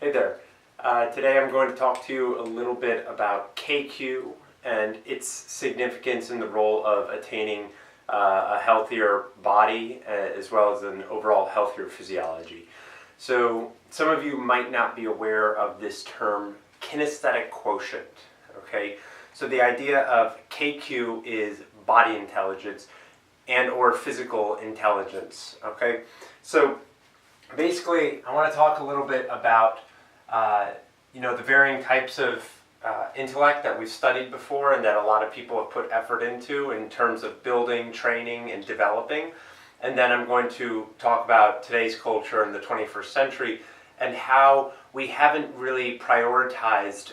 Hey there. Today I'm going to talk to you a little bit about KQ and its significance in the role of attaining a healthier body as well as an overall healthier physiology. So some of you might not be aware of this term kinesthetic quotient. Okay, so the idea of KQ is body intelligence and or physical intelligence. Okay, so basically I want to talk a little bit about the varying types of intellect that we've studied before and that a lot of people have put effort into in terms of building, training, and developing. And then I'm going to talk about today's culture in the 21st century and how we haven't really prioritized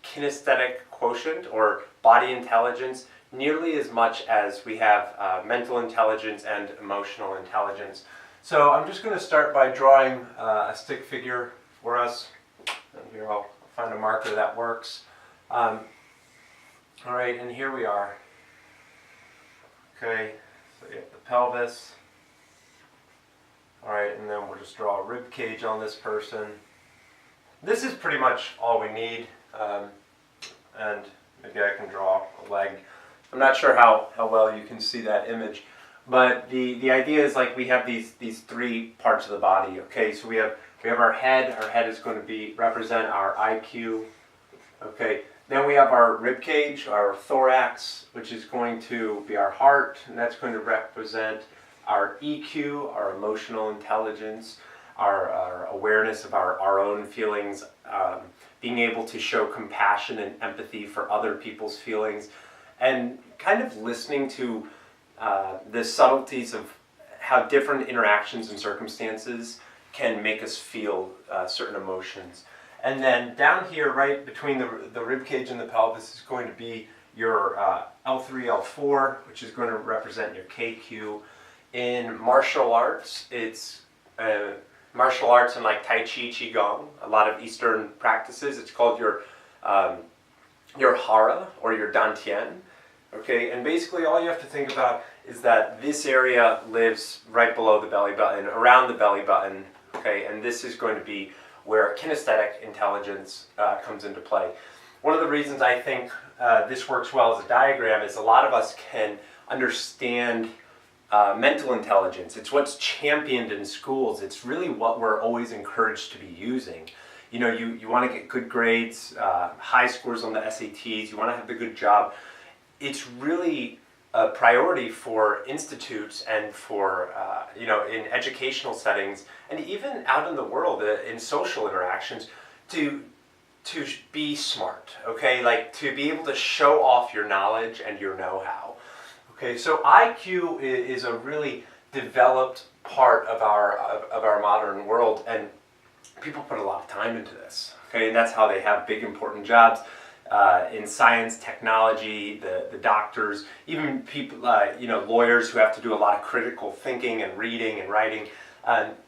kinesthetic quotient or body intelligence nearly as much as we have mental intelligence and emotional intelligence. So I'm just going to start by drawing a stick figure for us. And here I'll find a marker that works. All right, and here we are. Okay, so you have the pelvis. All right, and then we'll just draw a rib cage on this person. This is pretty much all we need. And maybe I can draw a leg. I'm not sure how well you can see that image. But the idea is like we have these three parts of the body. Okay, so we have our head. Our head is going to represent our IQ. Okay, then we have our rib cage, our thorax, which is going to be our heart, and that's going to represent our EQ, our emotional intelligence, our awareness of our own feelings, being able to show compassion and empathy for other people's feelings, and kind of listening to the subtleties of how different interactions and circumstances can make us feel certain emotions. And then down here, right between the rib cage and the pelvis, is going to be your L3, L4, which is going to represent your KQ. In martial arts, it's martial arts and like Tai Chi, Qigong, a lot of Eastern practices. It's called your Hara or your Dantian. Okay, and basically all you have to think about is that this area lives right below the belly button, around the belly button. Okay, and this is going to be where kinesthetic intelligence comes into play. One of the reasons I think this works well as a diagram is a lot of us can understand mental intelligence. It's what's championed in schools. It's really what we're always encouraged to be using. You know, you want to get good grades, high scores on the SATs, you want to have the good job. It's really a priority for institutes and for, in educational settings and even out in the world in social interactions to be smart, okay? Like to be able to show off your knowledge and your know-how. Okay, so IQ is a really developed part of our modern world, and people put a lot of time into this, okay? And that's how they have big important jobs. In science, technology, the doctors, even people, lawyers who have to do a lot of critical thinking and reading and writing.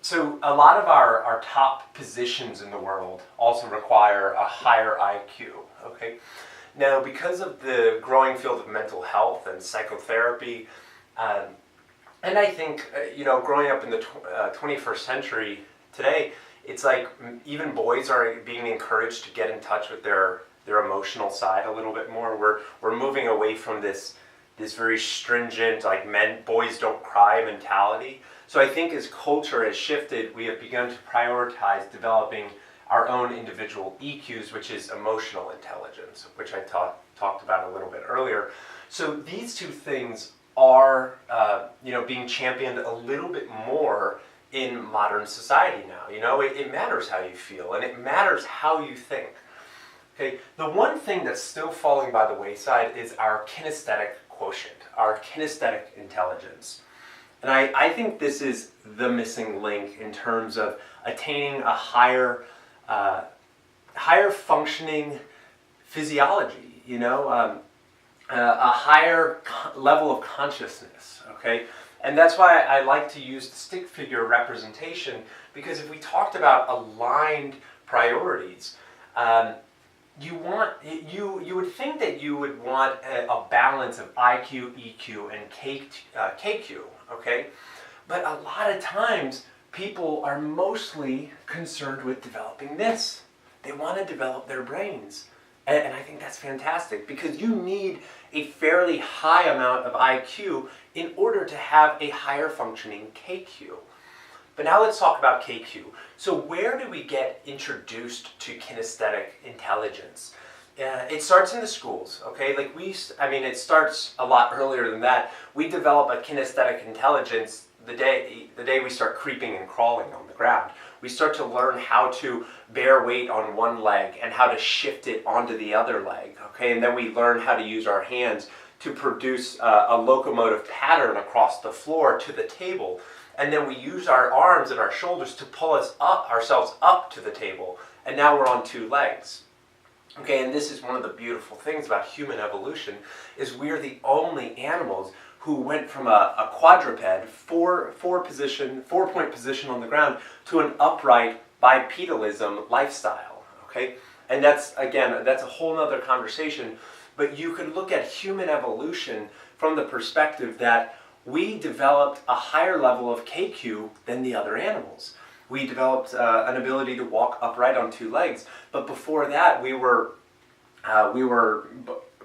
So a lot of our top positions in the world also require a higher IQ, okay? Now, because of the growing field of mental health and psychotherapy, and I think, growing up in the 21st century today, it's like even boys are being encouraged to get in touch with their emotional side a little bit more. We're moving away from this very stringent, like boys don't cry mentality. So I think as culture has shifted, we have begun to prioritize developing our own individual EQs, which is emotional intelligence, which I talked about a little bit earlier. So these two things are being championed a little bit more in modern society now. It matters how you feel and it matters how you think. Okay, the one thing that's still falling by the wayside is our kinesthetic quotient, our kinesthetic intelligence. And I think this is the missing link in terms of attaining a higher functioning physiology, a higher level of consciousness, okay? And that's why I like to use the stick figure representation, because if we talked about aligned priorities, you would think that you would want a balance of IQ, EQ, and KQ, okay? But a lot of times people are mostly concerned with developing this. They want to develop their brains. And I think that's fantastic, because you need a fairly high amount of IQ in order to have a higher functioning KQ. But now let's talk about KQ. So where do we get introduced to kinesthetic intelligence? It starts in the schools, okay? It starts a lot earlier than that. We develop a kinesthetic intelligence the day we start creeping and crawling on the ground. We start to learn how to bear weight on one leg and how to shift it onto the other leg, okay? And then we learn how to use our hands to produce a locomotive pattern across the floor to the table. And then we use our arms and our shoulders to pull ourselves up to the table. And now we're on two legs. Okay, and this is one of the beautiful things about human evolution, is we're the only animals who went from a quadruped, four-point position on the ground, to an upright bipedalism lifestyle, okay? And that's a whole other conversation, but you could look at human evolution from the perspective that we developed a higher level of KQ than the other animals. We developed an ability to walk upright on two legs, but before that we were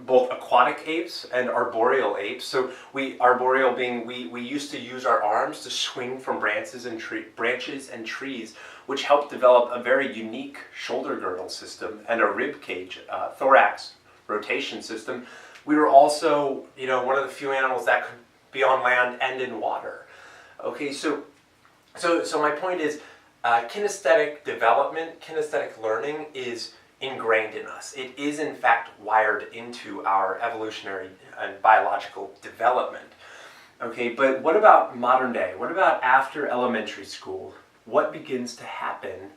both aquatic apes and arboreal apes. So arboreal being we used to use our arms to swing from branches and trees, which helped develop a very unique shoulder girdle system and a rib cage, thorax rotation system. We were also, one of the few animals that could be on land and in water. Okay, so my point is, kinesthetic development, kinesthetic learning is ingrained in us. It is in fact wired into our evolutionary and biological development. Okay, but what about modern day? What about after elementary school? What begins to happen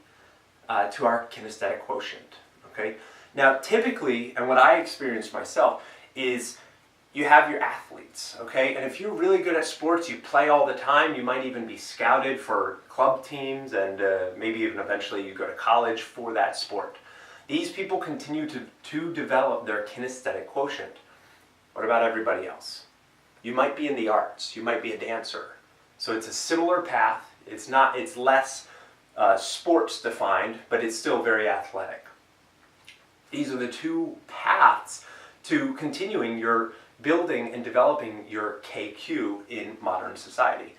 to our kinesthetic quotient? Okay, now typically, and what I experienced myself, is you have your athletes, okay? And if you're really good at sports, you play all the time, you might even be scouted for club teams, and maybe even eventually you go to college for that sport. These people continue to develop their kinesthetic quotient. What about everybody else? You might be in the arts, you might be a dancer. So it's a similar path. It's less sports defined, but it's still very athletic. These are the two paths to continuing your building and developing your KQ in modern society.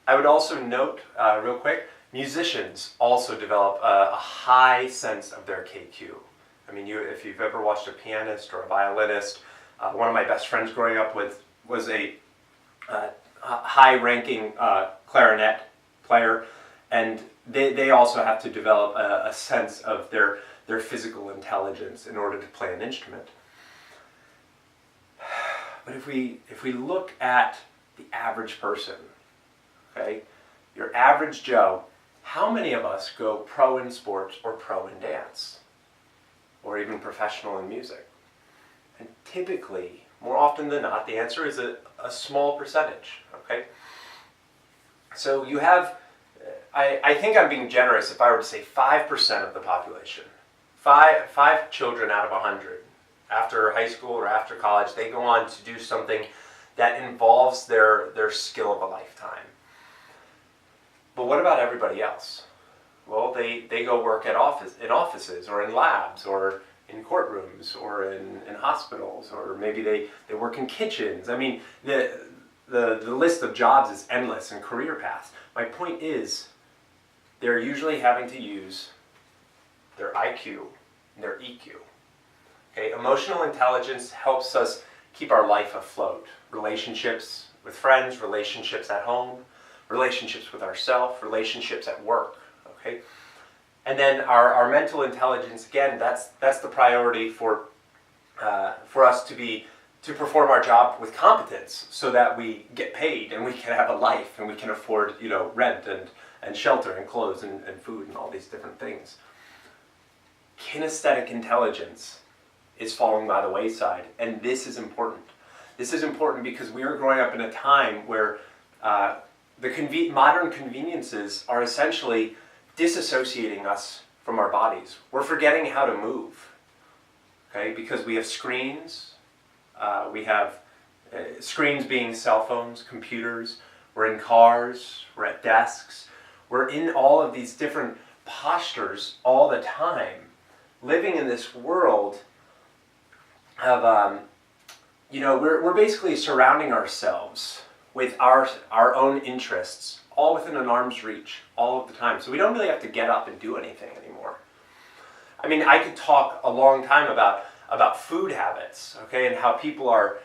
I would also note, real quick, musicians also develop a high sense of their KQ. I mean, if you've ever watched a pianist or a violinist, one of my best friends growing up with was a high-ranking clarinet player, and they also have to develop a sense of their physical intelligence in order to play an instrument. But if we look at the average person, okay, your average Joe, how many of us go pro in sports or pro in dance? Or even professional in music? And typically, more often than not, the answer is a small percentage, okay? So you have, I think I'm being generous if I were to say 5% of the population, five children out of 100, after high school or after college, they go on to do something that involves their skill of a lifetime. But what about everybody else? Well, they go work in offices or in labs or in courtrooms or in hospitals, or maybe they work in kitchens. I mean, the list of jobs is endless and career paths. My point is, they're usually having to use their IQ and their EQ. Okay, emotional intelligence helps us keep our life afloat. Relationships with friends, relationships at home, relationships with ourselves, relationships at work. Okay, and then our mental intelligence, again, that's the priority for us to perform our job with competence, so that we get paid and we can have a life and we can afford rent and shelter and clothes and food and all these different things. Kinesthetic intelligence is falling by the wayside, and this is important. This is important because we are growing up in a time where the modern conveniences are essentially disassociating us from our bodies. We're forgetting how to move, okay? Because we have screens. We have screens being cell phones, computers. We're in cars. We're at desks. We're in all of these different postures all the time, living in this world of, we're basically surrounding ourselves with our own interests, all within an arm's reach, all of the time. So we don't really have to get up and do anything anymore. I mean, I could talk a long time about food habits, okay, and how people are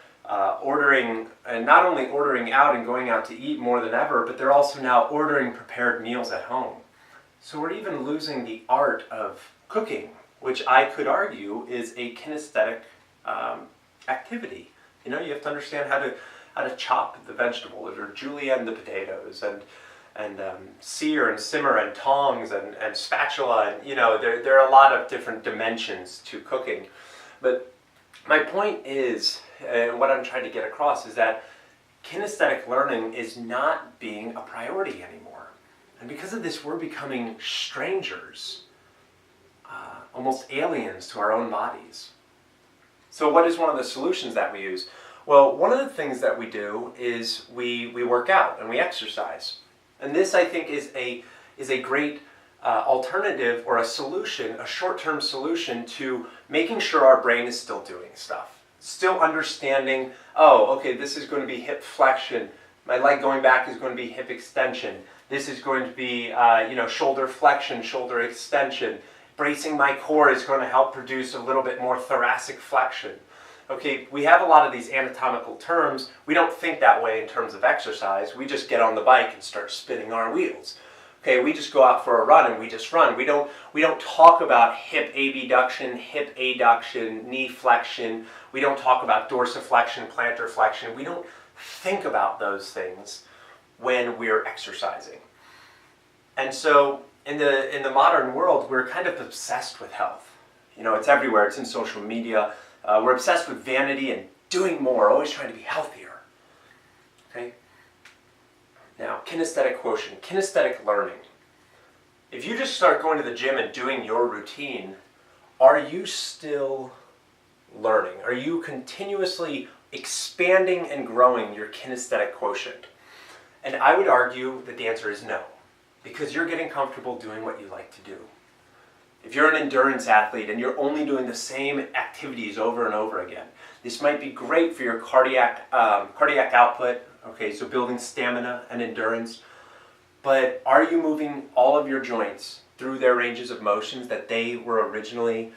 ordering, and not only ordering out and going out to eat more than ever, but they're also now ordering prepared meals at home. So we're even losing the art of cooking, which I could argue is a kinesthetic activity. You know, you have to understand how to chop the vegetables or julienne the potatoes and sear and simmer and tongs and spatula, and there are a lot of different dimensions to cooking. But my point is, and what I'm trying to get across is that kinesthetic learning is not being a priority anymore. And because of this, we're becoming strangers, almost aliens to our own bodies. So what is one of the solutions that we use? Well, one of the things that we do is we work out and we exercise. And this, I think, is a great alternative or a solution, a short-term solution to making sure our brain is still doing stuff. Still understanding, oh, okay, this is going to be hip flexion. My leg going back is going to be hip extension. This is going to be, shoulder flexion, shoulder extension. Bracing my core is going to help produce a little bit more thoracic flexion. Okay, we have a lot of these anatomical terms. We don't think that way in terms of exercise. We just get on the bike and start spinning our wheels. Okay, we just go out for a run and we just run. We don't talk about hip abduction, hip adduction, knee flexion. We don't talk about dorsiflexion, plantar flexion. We don't think about those things when we're exercising. And so in the modern world, we're kind of obsessed with health. It's everywhere. It's in social media. We're obsessed with vanity and doing more, always trying to be healthier. Okay? Now, kinesthetic quotient, kinesthetic learning. If you just start going to the gym and doing your routine, are you still learning? Are you continuously expanding and growing your kinesthetic quotient? And I would argue that the answer is no, because you're getting comfortable doing what you like to do. If you're an endurance athlete and you're only doing the same activities over and over again, this might be great for your cardiac output, okay, so building stamina and endurance, but are you moving all of your joints through their ranges of motions that they were originally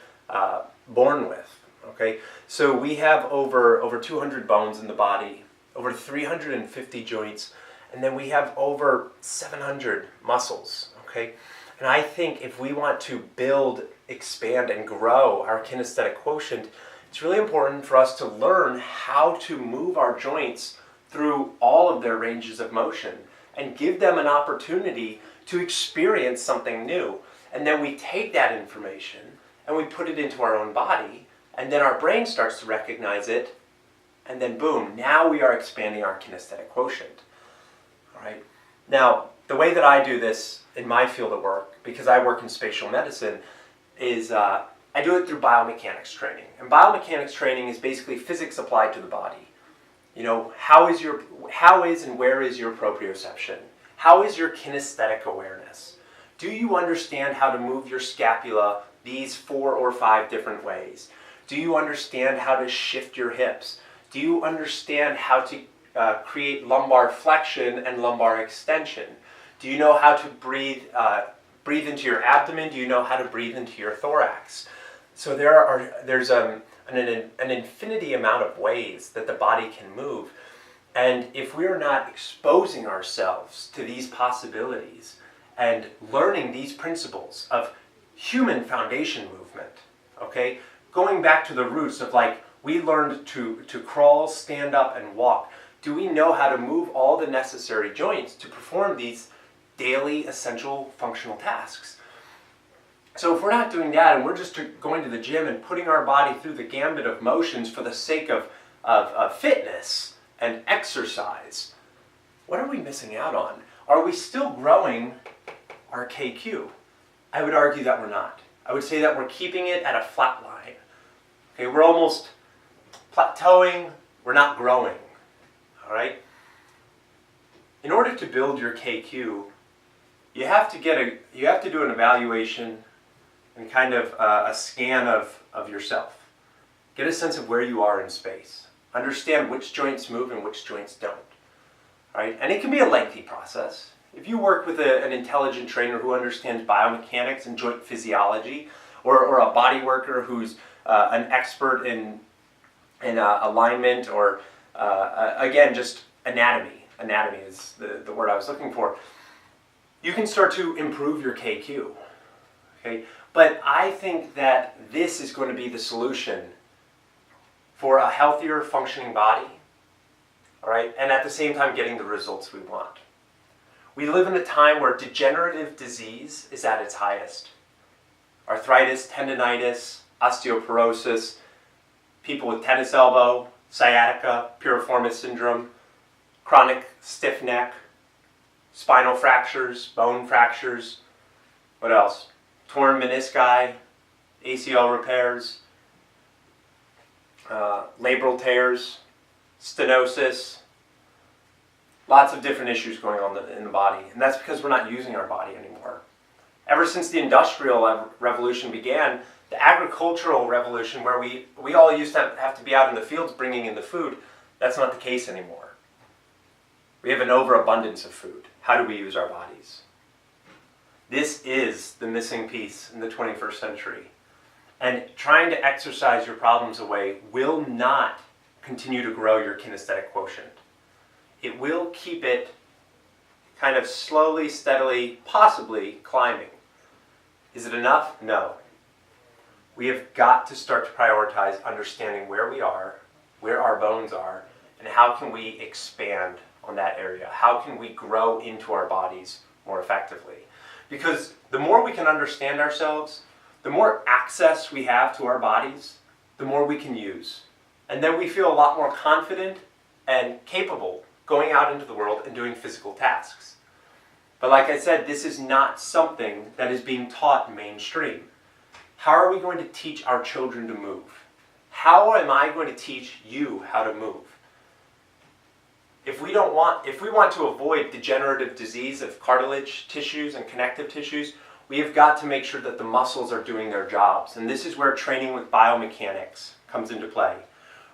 born with, okay? So we have over 200 bones in the body, over 350 joints, and then we have over 700 muscles, okay? And I think if we want to build, expand, and grow our kinesthetic quotient, it's really important for us to learn how to move our joints through all of their ranges of motion and give them an opportunity to experience something new. And then we take that information and we put it into our own body, and then our brain starts to recognize it, and then boom, now we are expanding our kinesthetic quotient. All right? Now, the way that I do this in my field of work, because I work in spatial medicine, is I do it through biomechanics training. And biomechanics training is basically physics applied to the body. How is and where is your proprioception? How is your kinesthetic awareness? Do you understand how to move your scapula these 4 or 5 different ways? Do you understand how to shift your hips? Do you understand how to create lumbar flexion and lumbar extension? Do you know how to breathe into your abdomen? Do you know how to breathe into your thorax? So there's an infinity amount of ways that the body can move. And if we're not exposing ourselves to these possibilities and learning these principles of human foundation movement, okay, going back to the roots of we learned to crawl, stand up, and walk. Do we know how to move all the necessary joints to perform these daily essential functional tasks? So if we're not doing that and we're just going to the gym and putting our body through the gambit of motions for the sake of fitness and exercise, what are we missing out on? Are we still growing our KQ? I would argue that we're not. I would say that we're keeping it at a flat line. Okay, we're almost plateauing, we're not growing. All right? In order to build your KQ, you have to do an evaluation and kind of a scan of yourself. Get a sense of where you are in space. Understand which joints move and which joints don't. Right? And it can be a lengthy process. If you work with an intelligent trainer who understands biomechanics and joint physiology, or a body worker who's an expert in alignment, or again, just anatomy. Anatomy is the word I was looking for. You can start to improve your KQ. Okay? But I think that this is going to be the solution for a healthier functioning body, all right, and at the same time getting the results we want. We live in a time where degenerative disease is at its highest. Arthritis, tendinitis, osteoporosis, people with tennis elbow, sciatica, piriformis syndrome, chronic stiff neck, spinal fractures, bone fractures, what else? Torn menisci, ACL repairs, labral tears, stenosis, lots of different issues going on in the body. And that's because we're not using our body anymore. Ever since the Industrial Revolution began, the agricultural revolution, where we all used to have to be out in the fields bringing in the food, that's not the case anymore. We have an overabundance of food. How do we use our bodies? This is the missing piece in the 21st century. And trying to exercise your problems away will not continue to grow your kinesthetic quotient. It will keep it kind of slowly, steadily, possibly climbing. Is it enough? No. We have got to start to prioritize understanding where we are, where our bones are, and how can we expand on that area? How can we grow into our bodies more effectively? Because the more we can understand ourselves, the more access we have to our bodies, the more we can use. And then we feel a lot more confident and capable going out into the world and doing physical tasks. But like I said, this is not something that is being taught mainstream. How are we going to teach our children to move? How am I going to teach you how to move? If we want to avoid degenerative disease of cartilage tissues and connective tissues, we have got to make sure that the muscles are doing their jobs. And this is where training with biomechanics comes into play.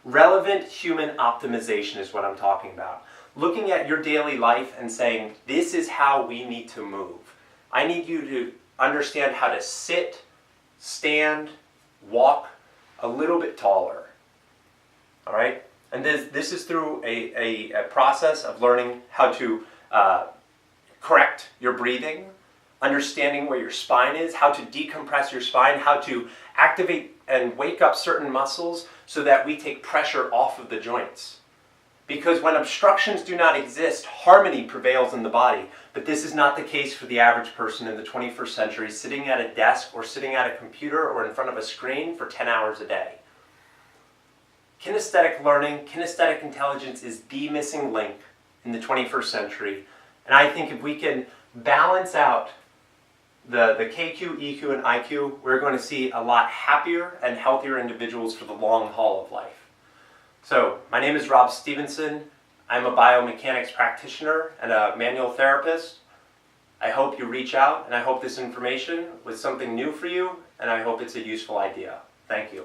Relevant human optimization is what I'm talking about. Looking at your daily life and saying, this is how we need to move. I need you to understand how to sit, stand, walk a little bit taller. All right? And this is through a process of learning how to correct your breathing, understanding where your spine is, how to decompress your spine, how to activate and wake up certain muscles so that we take pressure off of the joints. Because when obstructions do not exist, harmony prevails in the body. But this is not the case for the average person in the 21st century sitting at a desk or sitting at a computer or in front of a screen for 10 hours a day. Kinesthetic learning, kinesthetic intelligence is the missing link in the 21st century. And I think if we can balance out the KQ, EQ, and IQ, we're going to see a lot happier and healthier individuals for the long haul of life. So, my name is Rob Stevenson. I'm a biomechanics practitioner and a manual therapist. I hope you reach out, and I hope this information was something new for you, and I hope it's a useful idea. Thank you.